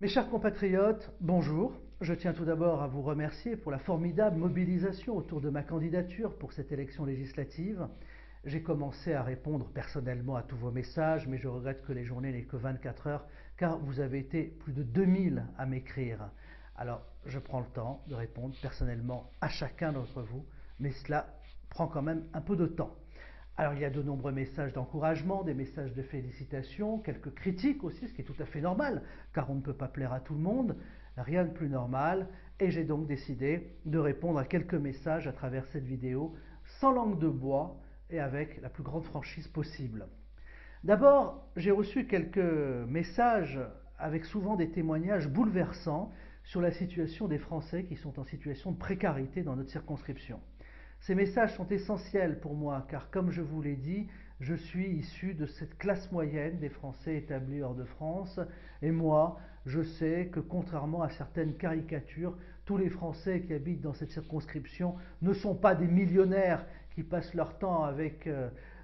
Mes chers compatriotes, bonjour. Je tiens tout d'abord à vous remercier pour la formidable mobilisation autour de ma candidature pour cette élection législative. J'ai commencé à répondre personnellement à tous vos messages, mais je regrette que les journées n'aient que 24 heures, car vous avez été plus de 2000 à m'écrire. Alors, je prends le temps de répondre personnellement à chacun d'entre vous, mais cela prend quand même un peu de temps. Alors, il y a de nombreux messages d'encouragement, des messages de félicitations, quelques critiques aussi, ce qui est tout à fait normal, car on ne peut pas plaire à tout le monde, rien de plus normal, et j'ai donc décidé de répondre à quelques messages à travers cette vidéo, sans langue de bois et avec la plus grande franchise possible. D'abord, j'ai reçu quelques messages avec souvent des témoignages bouleversants sur la situation des Français qui sont en situation de précarité dans notre circonscription. Ces messages sont essentiels pour moi car, comme je vous l'ai dit, je suis issu de cette classe moyenne des Français établis hors de France et moi, je sais que contrairement à certaines caricatures, tous les Français qui habitent dans cette circonscription ne sont pas des millionnaires qui passent leur temps avec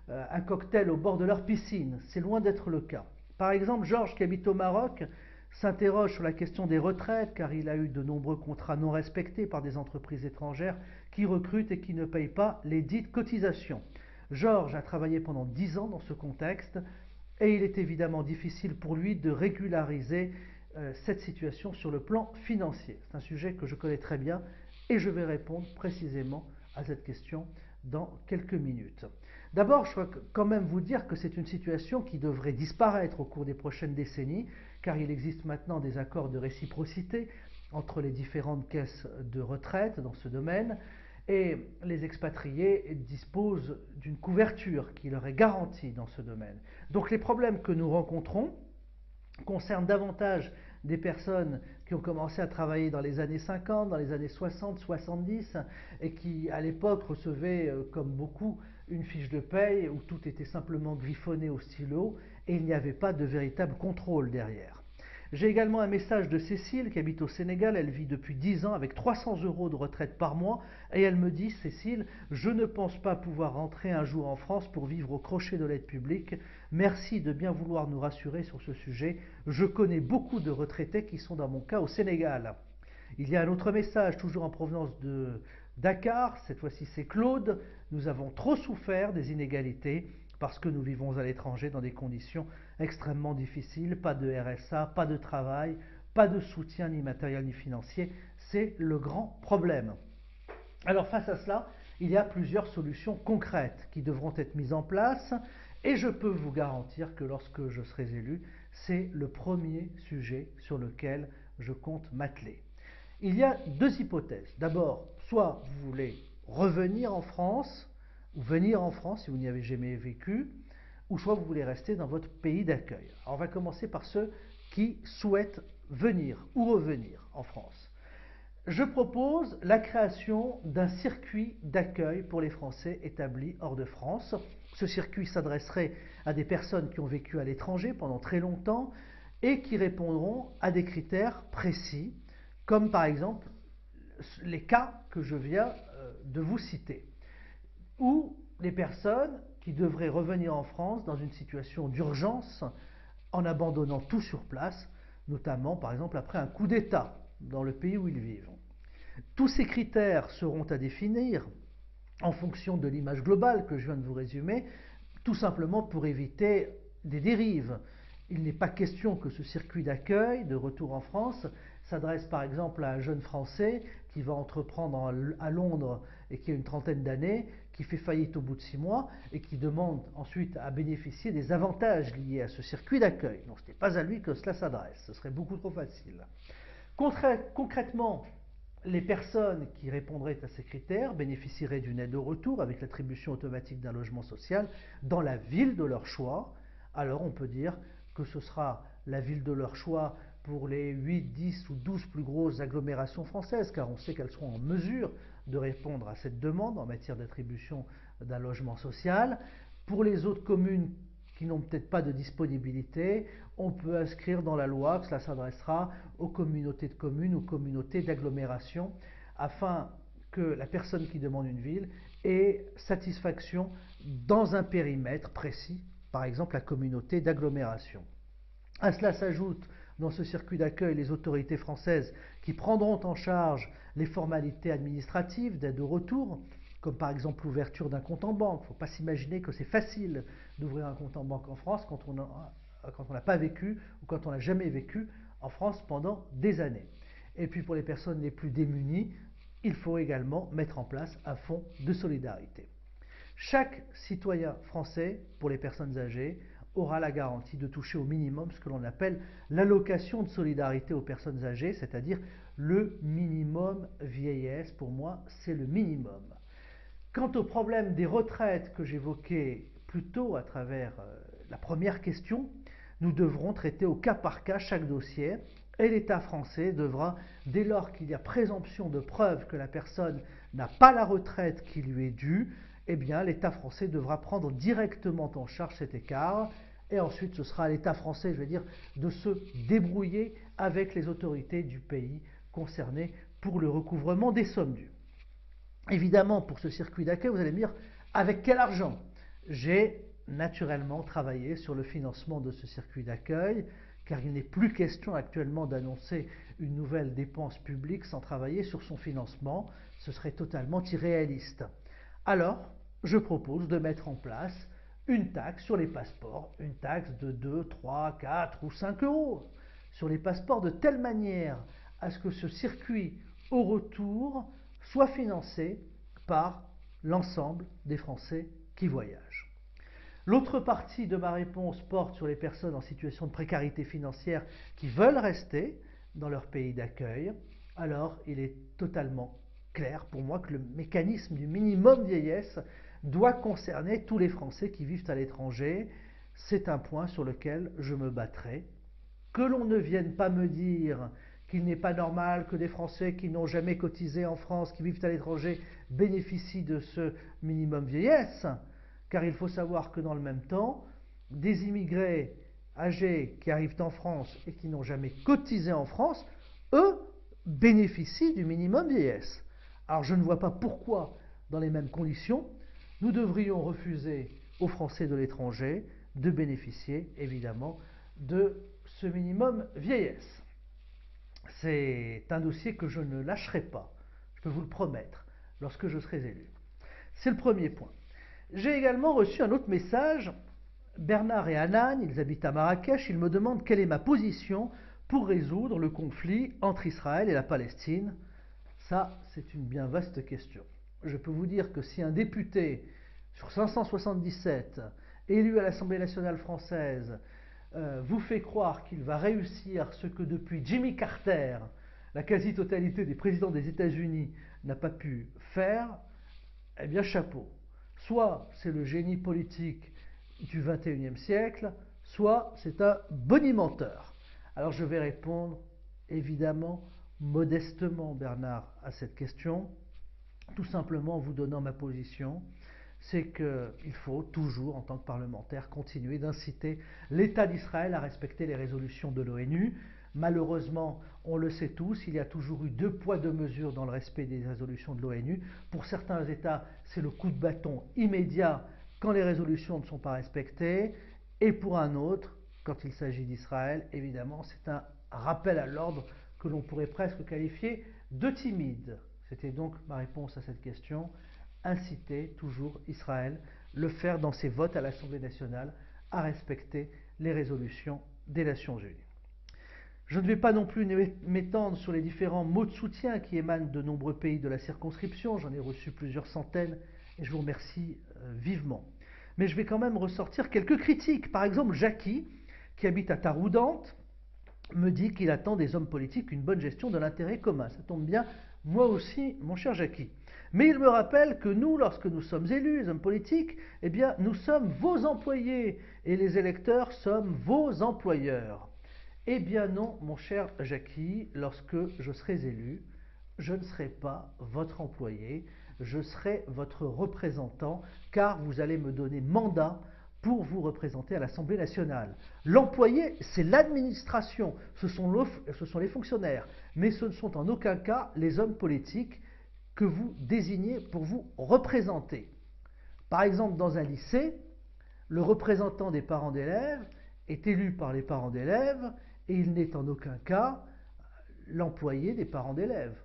un cocktail au bord de leur piscine. C'est loin d'être le cas. Par exemple, Georges, qui habite au Maroc, s'interroge sur la question des retraites car il a eu de nombreux contrats non respectés par des entreprises étrangères qui recrutent et qui ne payent pas les dites cotisations. Georges a travaillé pendant 10 ans dans ce contexte et il est évidemment difficile pour lui de régulariser cette situation sur le plan financier. C'est un sujet que je connais très bien et je vais répondre précisément à cette question dans quelques minutes. D'abord, je dois quand même vous dire que c'est une situation qui devrait disparaître au cours des prochaines décennies, car il existe maintenant des accords de réciprocité entre les différentes caisses de retraite dans ce domaine, et les expatriés disposent d'une couverture qui leur est garantie dans ce domaine. Donc les problèmes que nous rencontrons concernent davantage des personnes qui ont commencé à travailler dans les années 50, dans les années 60, 70, et qui à l'époque recevaient, comme beaucoup, une fiche de paye où tout était simplement griffonné au stylo et il n'y avait pas de véritable contrôle derrière. J'ai également un message de Cécile qui habite au Sénégal, elle vit depuis 10 ans avec 300 € de retraite par mois et elle me dit: Cécile, je ne pense pas pouvoir rentrer un jour en France pour vivre au crochet de l'aide publique. Merci de bien vouloir nous rassurer sur ce sujet. Je connais beaucoup de retraités qui sont dans mon cas au Sénégal. Il y a un autre message, toujours en provenance de Dakar, cette fois-ci c'est Claude. Nous avons trop souffert des inégalités parce que nous vivons à l'étranger dans des conditions extrêmement difficiles, pas de RSA, pas de travail, pas de soutien ni matériel ni financier. C'est le grand problème. Alors face à cela, il y a plusieurs solutions concrètes qui devront être mises en place et je peux vous garantir que lorsque je serai élu, c'est le premier sujet sur lequel je compte m'atteler. Il y a deux hypothèses. D'abord, soit vous voulez revenir en France, ou venir en France si vous n'y avez jamais vécu, ou soit vous voulez rester dans votre pays d'accueil. Alors on va commencer par ceux qui souhaitent venir ou revenir en France. Je propose la création d'un circuit d'accueil pour les Français établis hors de France. Ce circuit s'adresserait à des personnes qui ont vécu à l'étranger pendant très longtemps et qui répondront à des critères précis, comme par exemple les cas que je viens de vous citer, ou les personnes qui devraient revenir en France dans une situation d'urgence en abandonnant tout sur place, notamment par exemple après un coup d'État dans le pays où ils vivent. Tous ces critères seront à définir en fonction de l'image globale que je viens de vous résumer, tout simplement pour éviter des dérives. Il n'est pas question que ce circuit d'accueil de retour en France s'adresse par exemple à un jeune Français qui va entreprendre à Londres et qui a une trentaine d'années, qui fait faillite au bout de 6 mois et qui demande ensuite à bénéficier des avantages liés à ce circuit d'accueil. Donc ce n'est pas à lui que cela s'adresse, ce serait beaucoup trop facile. Concrètement, les personnes qui répondraient à ces critères bénéficieraient d'une aide au retour avec l'attribution automatique d'un logement social dans la ville de leur choix. Alors on peut dire que ce sera la ville de leur choix pour les 8, 10 ou 12 plus grosses agglomérations françaises, car on sait qu'elles seront en mesure de répondre à cette demande en matière d'attribution d'un logement social. Pour les autres communes qui n'ont peut-être pas de disponibilité, on peut inscrire dans la loi que cela s'adressera aux communautés de communes ou communautés d'agglomération, afin que la personne qui demande une ville ait satisfaction dans un périmètre précis, par exemple la communauté d'agglomération. À cela s'ajoute dans ce circuit d'accueil les autorités françaises qui prendront en charge les formalités administratives d'aide au retour, comme par exemple l'ouverture d'un compte en banque. Il ne faut pas s'imaginer que c'est facile d'ouvrir un compte en banque en France quand on n'a pas vécu ou quand on n'a jamais vécu en France pendant des années. Et puis pour les personnes les plus démunies, il faut également mettre en place un fonds de solidarité. Chaque citoyen français, pour les personnes âgées, aura la garantie de toucher au minimum ce que l'on appelle l'allocation de solidarité aux personnes âgées, c'est-à-dire le minimum vieillesse. Pour moi, c'est le minimum. Quant au problème des retraites que j'évoquais plus tôt à travers la première question, nous devrons traiter au cas par cas chaque dossier et l'État français devra, dès lors qu'il y a présomption de preuve que la personne n'a pas la retraite qui lui est due, eh bien l'État français devra prendre directement en charge cet écart et ensuite ce sera à l'État français, je veux dire, de se débrouiller avec les autorités du pays concerné pour le recouvrement des sommes dues. Évidemment, pour ce circuit d'accueil, vous allez me dire, avec quel argent? J'ai naturellement travaillé sur le financement de ce circuit d'accueil, car il n'est plus question actuellement d'annoncer une nouvelle dépense publique sans travailler sur son financement. Ce serait totalement irréaliste. Alors, je propose de mettre en place une taxe sur les passeports, une taxe de 2, 3, 4 ou 5 euros sur les passeports, de telle manière à ce que ce circuit au retour soit financé par l'ensemble des Français qui voyagent. L'autre partie de ma réponse porte sur les personnes en situation de précarité financière qui veulent rester dans leur pays d'accueil. Alors, il est totalement clair pour moi que le mécanisme du minimum vieillesse doit concerner tous les Français qui vivent à l'étranger. C'est un point sur lequel je me battrai. Que l'on ne vienne pas me dire qu'il n'est pas normal que des Français qui n'ont jamais cotisé en France, qui vivent à l'étranger, bénéficient de ce minimum vieillesse, car il faut savoir que dans le même temps, des immigrés âgés qui arrivent en France et qui n'ont jamais cotisé en France, eux, bénéficient du minimum vieillesse. Alors je ne vois pas pourquoi, dans les mêmes conditions, nous devrions refuser aux Français de l'étranger de bénéficier, évidemment, de ce minimum vieillesse. C'est un dossier que je ne lâcherai pas, je peux vous le promettre, lorsque je serai élu. C'est le premier point. J'ai également reçu un autre message. Bernard et Hanan, ils habitent à Marrakech, ils me demandent quelle est ma position pour résoudre le conflit entre Israël et la Palestine. Ça, c'est une bien vaste question. Je peux vous dire que si un député sur 577 élu à l'Assemblée nationale française vous fait croire qu'il va réussir ce que depuis Jimmy Carter, la quasi-totalité des présidents des États-Unis n'a pas pu faire, eh bien chapeau. Soit c'est le génie politique du XXIe siècle, soit c'est un bonimenteur. Alors je vais répondre évidemment modestement, Bernard, à cette question, tout simplement en vous donnant ma position. C'est qu'il faut toujours, en tant que parlementaire, continuer d'inciter l'État d'Israël à respecter les résolutions de l'ONU. Malheureusement, on le sait tous, il y a toujours eu 2 poids 2 mesures dans le respect des résolutions de l'ONU. Pour certains États, c'est le coup de bâton immédiat quand les résolutions ne sont pas respectées. Et pour un autre, quand il s'agit d'Israël, évidemment, c'est un rappel à l'ordre que l'on pourrait presque qualifier de timide. C'était donc ma réponse à cette question. Inciter toujours Israël, le faire dans ses votes à l'Assemblée nationale, à respecter les résolutions des Nations Unies. Je ne vais pas non plus m'étendre sur les différents mots de soutien qui émanent de nombreux pays de la circonscription. J'en ai reçu plusieurs centaines et je vous remercie vivement. Mais je vais quand même ressortir quelques critiques. Par exemple, Jackie, qui habite à Taroudante, me dit qu'il attend des hommes politiques une bonne gestion de l'intérêt commun. Ça tombe bien, moi aussi, mon cher Jackie. Mais il me rappelle que nous, lorsque nous sommes élus, les hommes politiques, eh bien, nous sommes vos employés et les électeurs sommes vos employeurs. Eh bien non, mon cher Jackie, lorsque je serai élu, je ne serai pas votre employé, je serai votre représentant, car vous allez me donner mandat pour vous représenter à l'Assemblée nationale. L'employé, c'est l'administration, ce sont les fonctionnaires, mais ce ne sont en aucun cas les hommes politiques que vous désignez pour vous représenter. Par exemple, dans un lycée, le représentant des parents d'élèves est élu par les parents d'élèves et il n'est en aucun cas l'employé des parents d'élèves.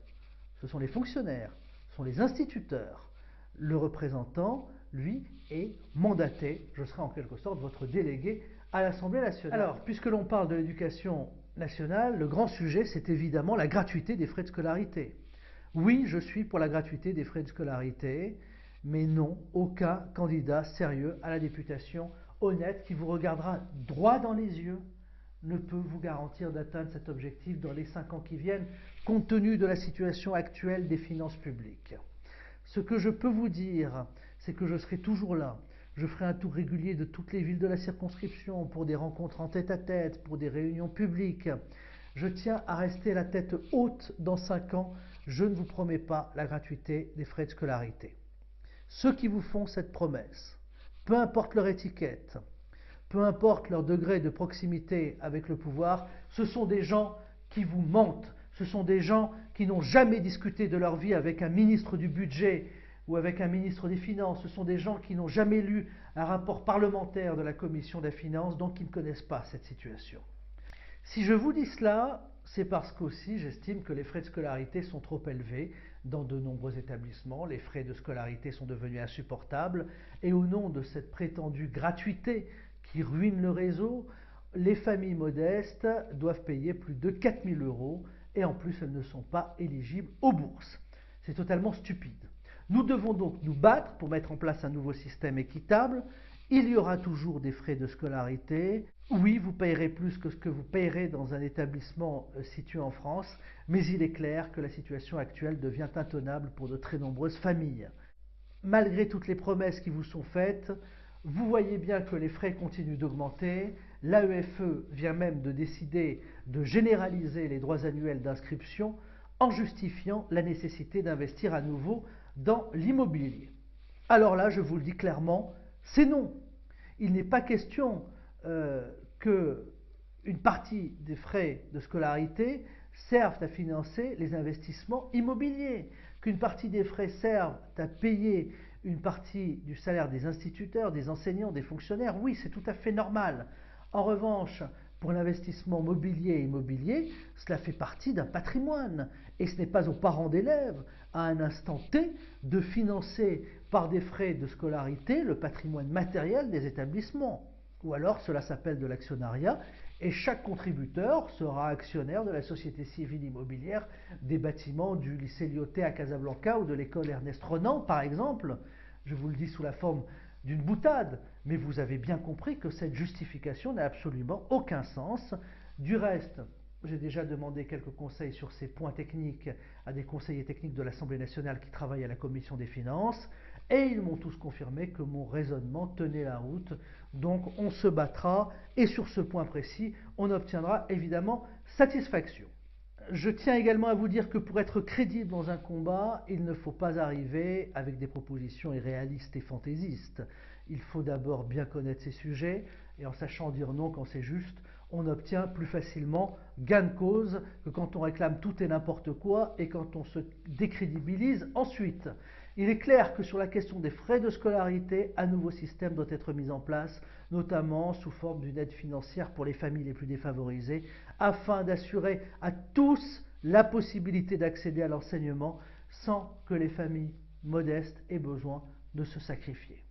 Ce sont les fonctionnaires, ce sont les instituteurs. Le représentant, lui, est mandaté. Je serai en quelque sorte votre délégué à l'Assemblée nationale. Alors, puisque l'on parle de l'éducation nationale, le grand sujet, c'est évidemment la gratuité des frais de scolarité. Oui, je suis pour la gratuité des frais de scolarité, mais non, aucun candidat sérieux à la députation, honnête, qui vous regardera droit dans les yeux, ne peut vous garantir d'atteindre cet objectif dans les 5 ans qui viennent, compte tenu de la situation actuelle des finances publiques. Ce que je peux vous dire, c'est que je serai toujours là. Je ferai un tour régulier de toutes les villes de la circonscription pour des rencontres en tête-à-tête, pour des réunions publiques. Je tiens à rester la tête haute dans 5 ans. Je ne vous promets pas la gratuité des frais de scolarité. Ceux qui vous font cette promesse, peu importe leur étiquette, peu importe leur degré de proximité avec le pouvoir, ce sont des gens qui vous mentent. Ce sont des gens qui n'ont jamais discuté de leur vie avec un ministre du budget ou avec un ministre des Finances. Ce sont des gens qui n'ont jamais lu un rapport parlementaire de la Commission des Finances, donc qui ne connaissent pas cette situation. Si je vous dis cela, c'est parce qu'aussi j'estime que les frais de scolarité sont trop élevés dans de nombreux établissements. Les frais de scolarité sont devenus insupportables et au nom de cette prétendue gratuité qui ruine le réseau, les familles modestes doivent payer plus de 4 000 € et en plus elles ne sont pas éligibles aux bourses. C'est totalement stupide. Nous devons donc nous battre pour mettre en place un nouveau système équitable. Il y aura toujours des frais de scolarité. Oui, vous payerez plus que ce que vous payerez dans un établissement situé en France, mais il est clair que la situation actuelle devient intenable pour de très nombreuses familles. Malgré toutes les promesses qui vous sont faites, vous voyez bien que les frais continuent d'augmenter. L'AEFE vient même de décider de généraliser les droits annuels d'inscription en justifiant la nécessité d'investir à nouveau dans l'immobilier. Alors là, je vous le dis clairement, c'est non. Il n'est pas question qu'une partie des frais de scolarité servent à financer les investissements immobiliers, qu'une partie des frais servent à payer une partie du salaire des instituteurs, des enseignants, des fonctionnaires. Oui, c'est tout à fait normal. En revanche, pour l'investissement mobilier et immobilier, cela fait partie d'un patrimoine. Et ce n'est pas aux parents d'élèves, à un instant T, de financer par des frais de scolarité le patrimoine matériel des établissements. Ou alors cela s'appelle de l'actionnariat et chaque contributeur sera actionnaire de la société civile immobilière des bâtiments du lycée Lyautey à Casablanca ou de l'école Ernest Renan par exemple. Je vous le dis sous la forme d'une boutade, mais vous avez bien compris que cette justification n'a absolument aucun sens. Du reste, j'ai déjà demandé quelques conseils sur ces points techniques à des conseillers techniques de l'Assemblée nationale qui travaillent à la Commission des finances, et ils m'ont tous confirmé que mon raisonnement tenait la route. Donc on se battra, et sur ce point précis, on obtiendra évidemment satisfaction. Je tiens également à vous dire que pour être crédible dans un combat, il ne faut pas arriver avec des propositions irréalistes et fantaisistes. Il faut d'abord bien connaître ces sujets, et en sachant dire non quand c'est juste, on obtient plus facilement gain de cause que quand on réclame tout et n'importe quoi et quand on se décrédibilise ensuite. Il est clair que sur la question des frais de scolarité, un nouveau système doit être mis en place, notamment sous forme d'une aide financière pour les familles les plus défavorisées, afin d'assurer à tous la possibilité d'accéder à l'enseignement sans que les familles modestes aient besoin de se sacrifier.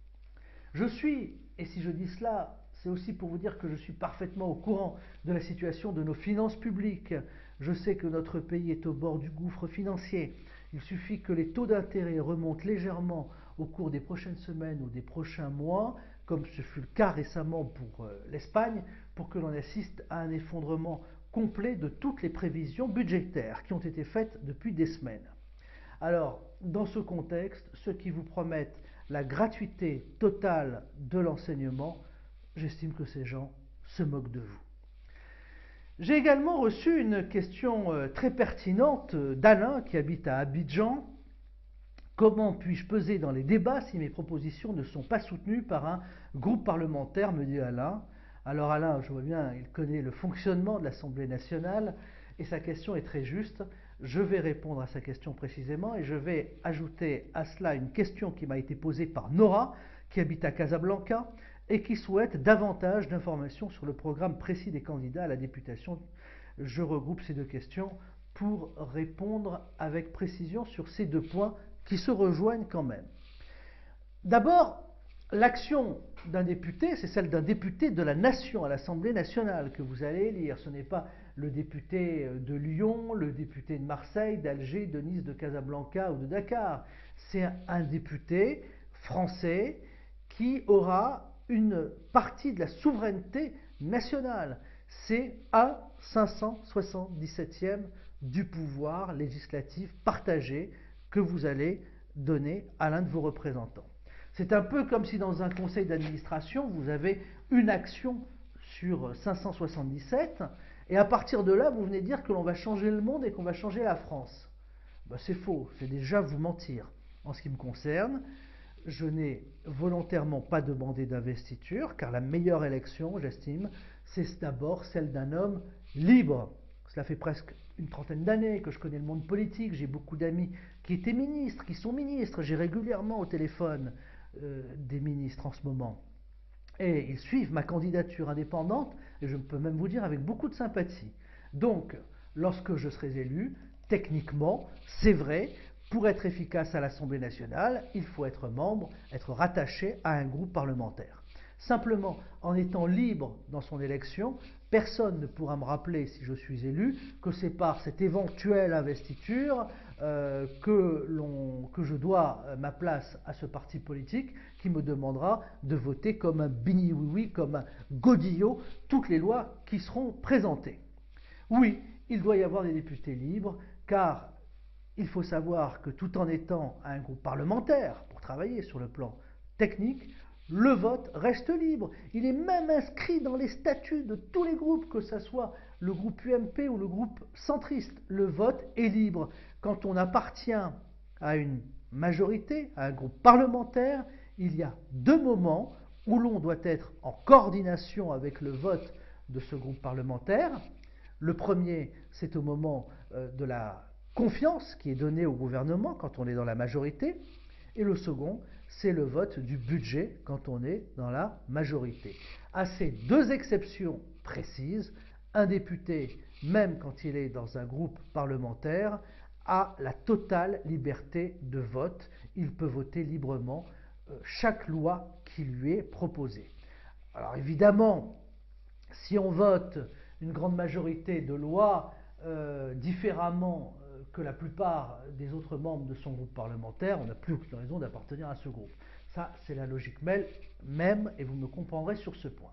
Je suis, et si je dis cela, c'est aussi pour vous dire que je suis parfaitement au courant de la situation de nos finances publiques. Je sais que notre pays est au bord du gouffre financier. Il suffit que les taux d'intérêt remontent légèrement au cours des prochaines semaines ou des prochains mois, comme ce fut le cas récemment pour l'Espagne, pour que l'on assiste à un effondrement complet de toutes les prévisions budgétaires qui ont été faites depuis des semaines. Alors, dans ce contexte, ceux qui vous promettent la gratuité totale de l'enseignement, j'estime que ces gens se moquent de vous. J'ai également reçu une question très pertinente d'Alain qui habite à Abidjan. Comment puis-je peser dans les débats si mes propositions ne sont pas soutenues par un groupe parlementaire, me dit Alain. Alors Alain, je vois bien, il connaît le fonctionnement de l'Assemblée nationale et sa question est très juste. Je vais répondre à sa question précisément et je vais ajouter à cela une question qui m'a été posée par Nora qui habite à Casablanca et qui souhaitent davantage d'informations sur le programme précis des candidats à la députation. Je regroupe ces deux questions pour répondre avec précision sur ces deux points qui se rejoignent quand même. D'abord, l'action d'un député, c'est celle d'un député de la nation à l'Assemblée nationale que vous allez élire. Ce n'est pas le député de Lyon, le député de Marseille, d'Alger, de Nice, de Casablanca ou de Dakar. C'est un député français qui aura une partie de la souveraineté nationale. C'est un 577e du pouvoir législatif partagé que vous allez donner à l'un de vos représentants. C'est un peu comme si dans un conseil d'administration, vous avez une action sur 577, et à partir de là, vous venez dire que l'on va changer le monde et qu'on va changer la France. Ben, c'est faux, c'est déjà vous mentir. En ce qui me concerne, je n'ai volontairement pas demandé d'investiture, car la meilleure élection, j'estime, c'est d'abord celle d'un homme libre. Cela fait presque une trentaine d'années que je connais le monde politique, j'ai beaucoup d'amis qui étaient ministres, qui sont ministres, j'ai régulièrement au téléphone des ministres en ce moment. Et ils suivent ma candidature indépendante, et je peux même vous dire avec beaucoup de sympathie. Donc, lorsque je serai élu, techniquement, c'est vrai, pour être efficace à l'Assemblée nationale, il faut être membre, être rattaché à un groupe parlementaire. Simplement, en étant libre dans son élection, personne ne pourra me rappeler, si je suis élu, que c'est par cette éventuelle investiture que je dois ma place à ce parti politique qui me demandera de voter comme un bini-oui-oui, comme un godillot, toutes les lois qui seront présentées. Oui, il doit y avoir des députés libres, car il faut savoir que tout en étant un groupe parlementaire pour travailler sur le plan technique, le vote reste libre. Il est même inscrit dans les statuts de tous les groupes, que ce soit le groupe UMP ou le groupe centriste. Le vote est libre. Quand on appartient à une majorité, à un groupe parlementaire, il y a deux moments où l'on doit être en coordination avec le vote de ce groupe parlementaire. Le premier, c'est au moment de la confiance qui est donnée au gouvernement quand on est dans la majorité. Et le second, c'est le vote du budget quand on est dans la majorité. À ces deux exceptions précises, un député, même quand il est dans un groupe parlementaire, a la totale liberté de vote. Il peut voter librement chaque loi qui lui est proposée. Alors évidemment, si on vote une grande majorité de lois différemment que la plupart des autres membres de son groupe parlementaire, on n'a plus aucune raison d'appartenir à ce groupe. Ça, c'est la logique même, et vous me comprendrez sur ce point.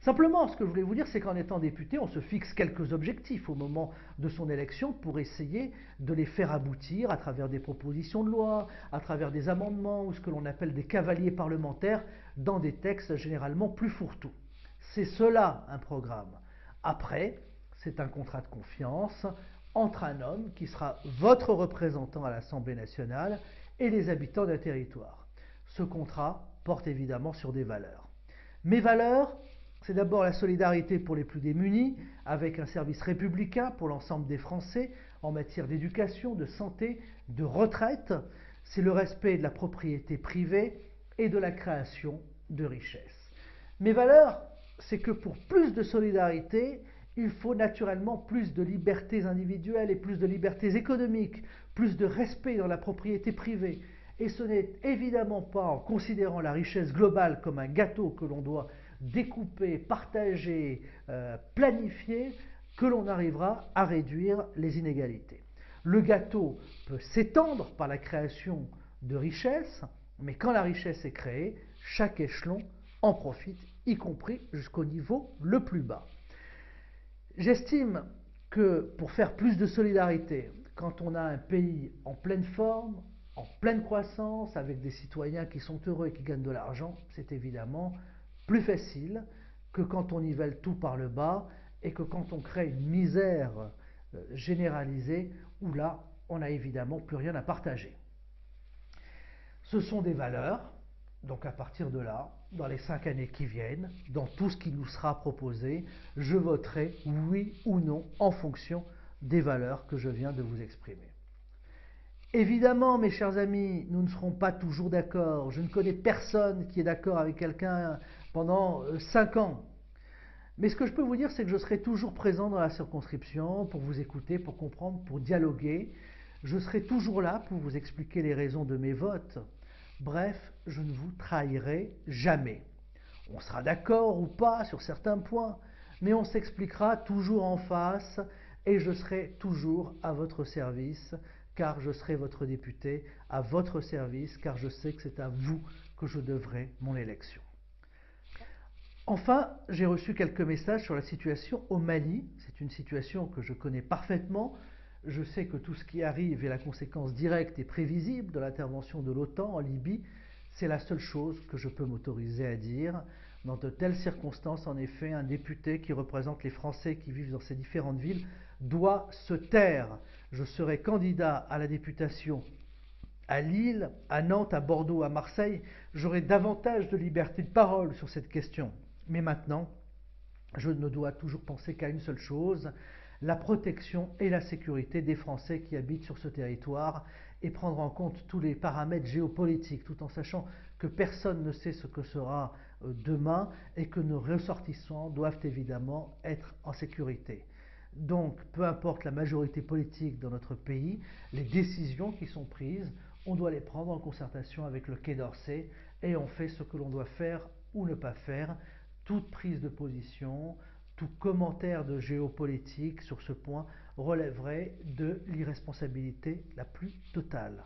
Simplement, ce que je voulais vous dire, c'est qu'en étant député, on se fixe quelques objectifs au moment de son élection pour essayer de les faire aboutir à travers des propositions de loi, à travers des amendements ou ce que l'on appelle des cavaliers parlementaires dans des textes généralement plus fourre-tout. C'est cela un programme. Après, c'est un contrat de confiance entre un homme qui sera votre représentant à l'Assemblée nationale et les habitants d'un territoire. Ce contrat porte évidemment sur des valeurs. Mes valeurs, c'est d'abord la solidarité pour les plus démunis, avec un service républicain pour l'ensemble des Français en matière d'éducation, de santé, de retraite. C'est le respect de la propriété privée et de la création de richesses. Mes valeurs, c'est que pour plus de solidarité, il faut naturellement plus de libertés individuelles et plus de libertés économiques, plus de respect dans la propriété privée. Et ce n'est évidemment pas en considérant la richesse globale comme un gâteau que l'on doit découper, partager, planifier, que l'on arrivera à réduire les inégalités. Le gâteau peut s'étendre par la création de richesses, mais quand la richesse est créée, chaque échelon en profite, y compris jusqu'au niveau le plus bas. J'estime que pour faire plus de solidarité, quand on a un pays en pleine forme, en pleine croissance, avec des citoyens qui sont heureux et qui gagnent de l'argent, c'est évidemment plus facile que quand on nivelle tout par le bas et que quand on crée une misère généralisée où là, on n'a évidemment plus rien à partager. Ce sont des valeurs, donc à partir de là, dans les 5 années qui viennent, dans tout ce qui nous sera proposé, je voterai oui ou non en fonction des valeurs que je viens de vous exprimer. Évidemment, mes chers amis, nous ne serons pas toujours d'accord. Je ne connais personne qui est d'accord avec quelqu'un pendant 5 ans. Mais ce que je peux vous dire, c'est que je serai toujours présent dans la circonscription pour vous écouter, pour comprendre, pour dialoguer. Je serai toujours là pour vous expliquer les raisons de mes votes. Bref, je ne vous trahirai jamais. On sera d'accord ou pas sur certains points, mais on s'expliquera toujours en face et je serai toujours à votre service, car je serai votre député, à votre service, car je sais que c'est à vous que je devrai mon élection. Enfin, j'ai reçu quelques messages sur la situation au Mali. C'est une situation que je connais parfaitement. Je sais que tout ce qui arrive est la conséquence directe et prévisible de l'intervention de l'OTAN en Libye. C'est la seule chose que je peux m'autoriser à dire. Dans de telles circonstances, en effet, un député qui représente les Français qui vivent dans ces différentes villes doit se taire. Je serai candidat à la députation à Lille, à Nantes, à Bordeaux, à Marseille. J'aurai davantage de liberté de parole sur cette question. Mais maintenant, je ne dois toujours penser qu'à une seule chose, la protection et la sécurité des Français qui habitent sur ce territoire et prendre en compte tous les paramètres géopolitiques, tout en sachant que personne ne sait ce que sera demain et que nos ressortissants doivent évidemment être en sécurité. Donc, peu importe la majorité politique dans notre pays, les décisions qui sont prises, on doit les prendre en concertation avec le Quai d'Orsay et on fait ce que l'on doit faire ou ne pas faire. Toute prise de position, tout commentaire de géopolitique sur ce point relèverait de l'irresponsabilité la plus totale.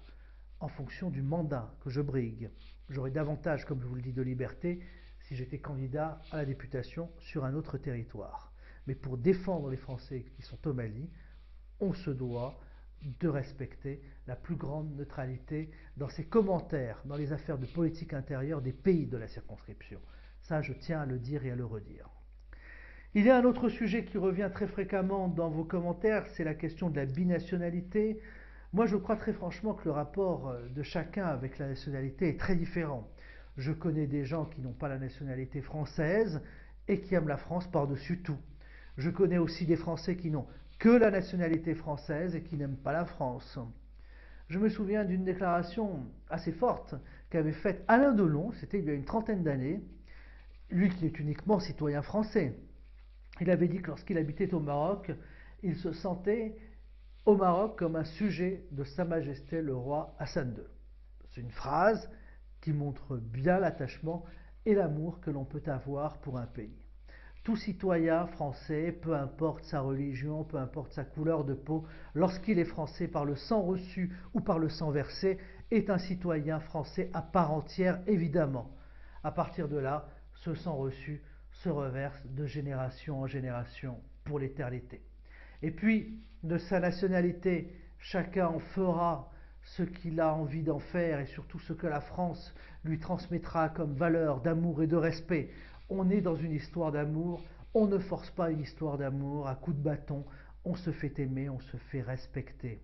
En fonction du mandat que je brigue, j'aurais davantage, comme je vous le dis, de liberté si j'étais candidat à la députation sur un autre territoire. Mais pour défendre les Français qui sont au Mali, on se doit de respecter la plus grande neutralité dans ses commentaires, dans les affaires de politique intérieure des pays de la circonscription. Ça, je tiens à le dire et à le redire. Il y a un autre sujet qui revient très fréquemment dans vos commentaires, c'est la question de la binationalité. Moi, je crois très franchement que le rapport de chacun avec la nationalité est très différent. Je connais des gens qui n'ont pas la nationalité française et qui aiment la France par-dessus tout. Je connais aussi des Français qui n'ont que la nationalité française et qui n'aiment pas la France. Je me souviens d'une déclaration assez forte qu'avait faite Alain Delon, c'était il y a une trentaine d'années, lui qui est uniquement citoyen français. Il avait dit que lorsqu'il habitait au Maroc, il se sentait au Maroc comme un sujet de Sa Majesté le roi Hassan II. C'est une phrase qui montre bien l'attachement et l'amour que l'on peut avoir pour un pays. Tout citoyen français, peu importe sa religion, peu importe sa couleur de peau, lorsqu'il est français par le sang reçu ou par le sang versé, est un citoyen français à part entière, évidemment. À partir de là, ce sang reçu se reverse de génération en génération pour l'éternité. Et puis, de sa nationalité, chacun en fera ce qu'il a envie d'en faire et surtout ce que la France lui transmettra comme valeur d'amour et de respect. On est dans une histoire d'amour, on ne force pas une histoire d'amour à coups de bâton, on se fait aimer, on se fait respecter.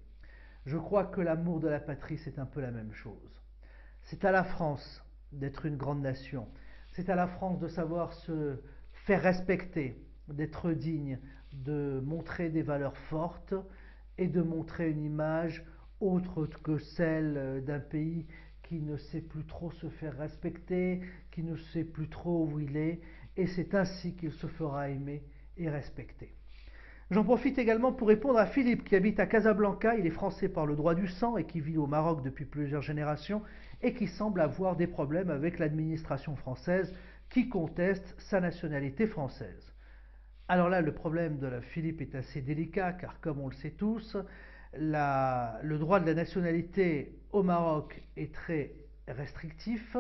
Je crois que l'amour de la patrie, c'est un peu la même chose. C'est à la France d'être une grande nation, c'est à la France de savoir se faire respecter, d'être digne, de montrer des valeurs fortes et de montrer une image autre que celle d'un pays qui ne sait plus trop se faire respecter, qui ne sait plus trop où il est, et c'est ainsi qu'il se fera aimer et respecter. J'en profite également pour répondre à Philippe qui habite à Casablanca, il est français par le droit du sang et qui vit au Maroc depuis plusieurs générations et qui semble avoir des problèmes avec l'administration française qui conteste sa nationalité française. Alors là, le problème de Philippe est assez délicat car comme on le sait tous, le droit de la nationalité au Maroc est très restrictif,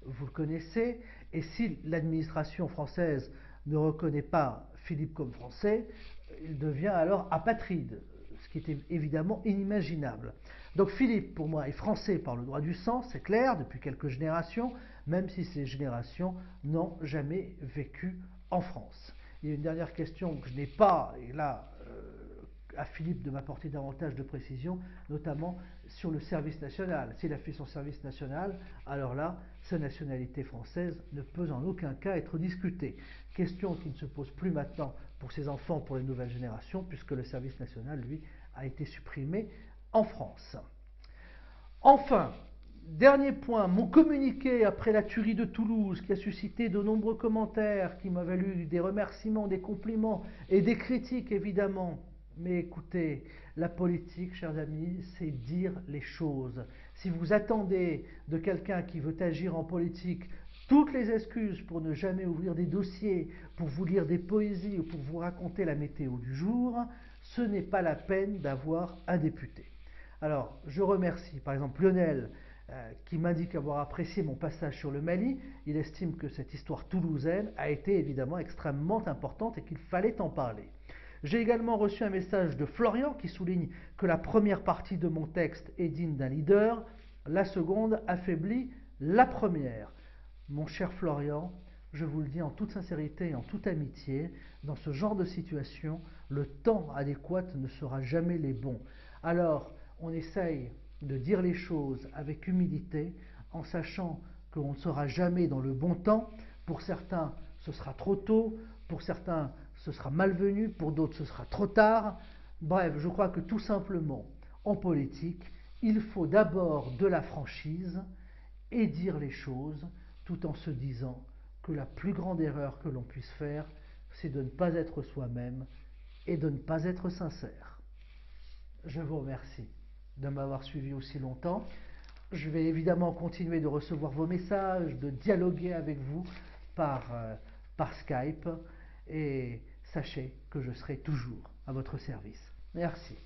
vous le connaissez, et si l'administration française ne reconnaît pas Philippe comme français, il devient alors apatride, ce qui est évidemment inimaginable. Donc Philippe, pour moi, est français par le droit du sang, c'est clair, depuis quelques générations, même si ces générations n'ont jamais vécu en France. Il y a une dernière question que je n'ai pas, et là, à Philippe de m'apporter davantage de précisions, notamment sur le service national. S'il a fait son service national, alors là, sa nationalité française ne peut en aucun cas être discutée. Question qui ne se pose plus maintenant pour ses enfants, pour les nouvelles générations, puisque le service national, lui, a été supprimé en France. Enfin, Dernier point, mon communiqué après la tuerie de Toulouse, qui a suscité de nombreux commentaires, qui m'a valu des remerciements, des compliments et des critiques évidemment. Mais écoutez, la politique, chers amis, c'est dire les choses. Si vous attendez de quelqu'un qui veut agir en politique toutes les excuses pour ne jamais ouvrir des dossiers, pour vous lire des poésies ou pour vous raconter la météo du jour, ce n'est pas la peine d'avoir un député. Alors, je remercie par exemple Lionel qui m'indique avoir apprécié mon passage sur le Mali. Il estime que cette histoire toulousaine a été évidemment extrêmement importante et qu'il fallait en parler. J'ai également reçu un message de Florian qui souligne que la première partie de mon texte est digne d'un leader, la seconde affaiblit la première. Mon cher Florian, je vous le dis en toute sincérité et en toute amitié, dans ce genre de situation, le temps adéquat ne sera jamais les bons. Alors, on essaye de dire les choses avec humilité, en sachant qu'on ne sera jamais dans le bon temps. Pour certains, ce sera trop tôt, pour certains, ce sera malvenu, pour d'autres, ce sera trop tard. Bref, je crois que tout simplement, en politique, il faut d'abord de la franchise et dire les choses tout en se disant que la plus grande erreur que l'on puisse faire, c'est de ne pas être soi-même et de ne pas être sincère. Je vous remercie de m'avoir suivi aussi longtemps. Je vais évidemment continuer de recevoir vos messages, de dialoguer avec vous par Skype et sachez que je serai toujours à votre service. Merci.